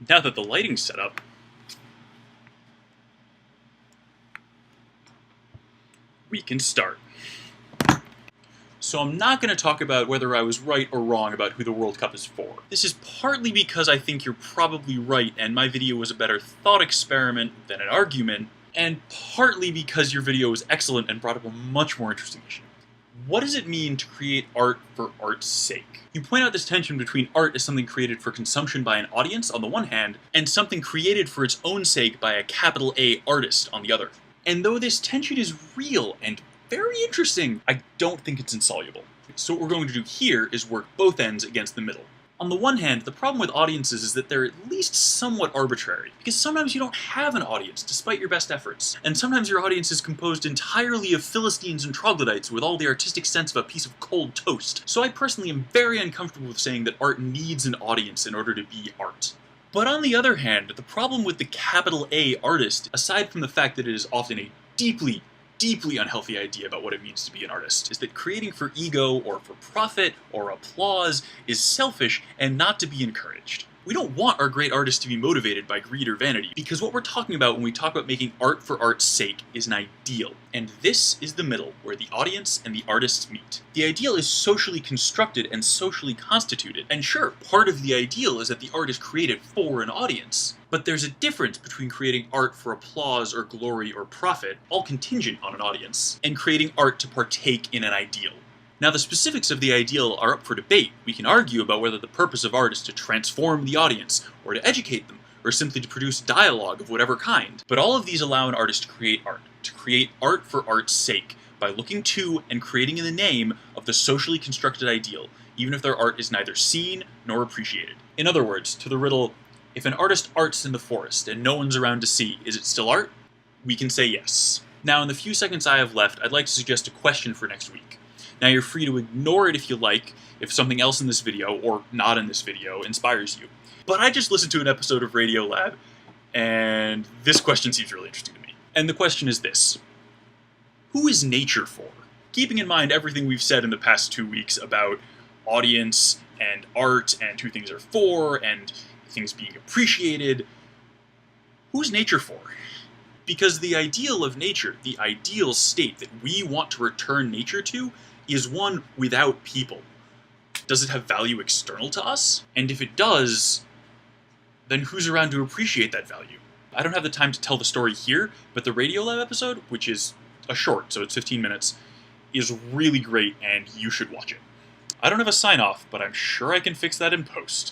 Now that the lighting's set up, we can start. So I'm not going to talk about whether I was right or wrong about who the World Cup is for. This is partly because I think you're probably right and my video was a better thought experiment than an argument, and partly because your video was excellent and brought up a much more interesting issue. What does it mean to create art for art's sake? You point out this tension between art as something created for consumption by an audience on the one hand, and something created for its own sake by a capital A artist on the other. And though this tension is real and very interesting, I don't think it's insoluble. So what we're going to do here is work both ends against the middle. On the one hand, the problem with audiences is that they're at least somewhat arbitrary, because sometimes you don't have an audience, despite your best efforts. And sometimes your audience is composed entirely of Philistines and troglodytes with all the artistic sense of a piece of cold toast. So I personally am very uncomfortable with saying that art needs an audience in order to be art. But on the other hand, the problem with the capital A artist, aside from the fact that it is often a deeply unhealthy idea about what it means to be an artist, is that creating for ego or for profit or applause is selfish and not to be encouraged. We don't want our great artists to be motivated by greed or vanity, because what we're talking about when we talk about making art for art's sake is an ideal. And this is the middle, where the audience and the artists meet. The ideal is socially constructed and socially constituted, and sure, part of the ideal is that the art is created for an audience. But there's a difference between creating art for applause or glory or profit, all contingent on an audience, and creating art to partake in an ideal. Now, the specifics of the ideal are up for debate. We can argue about whether the purpose of art is to transform the audience, or to educate them, or simply to produce dialogue of whatever kind. But all of these allow an artist to create art for art's sake, by looking to and creating in the name of the socially constructed ideal, even if their art is neither seen nor appreciated. In other words, to the riddle, if an artist arts in the forest and no one's around to see, is it still art? We can say yes. Now, in the few seconds I have left, I'd like to suggest a question for next week. Now, you're free to ignore it if you like, if something else in this video, or not in this video, inspires you. But I just listened to an episode of Radiolab, and this question seems really interesting to me. And the question is this: who is nature for? Keeping in mind everything we've said in the past 2 weeks about audience and art and who things are for and things being appreciated, who's nature for? Because the ideal of nature, the ideal state that we want to return nature to, is one without people. Does it have value external to us? And if it does, then who's around to appreciate that value? I don't have the time to tell the story here, but the Radiolab episode, which is a short, so it's 15 minutes, is really great and you should watch it. I don't have a sign-off, but I'm sure I can fix that in post.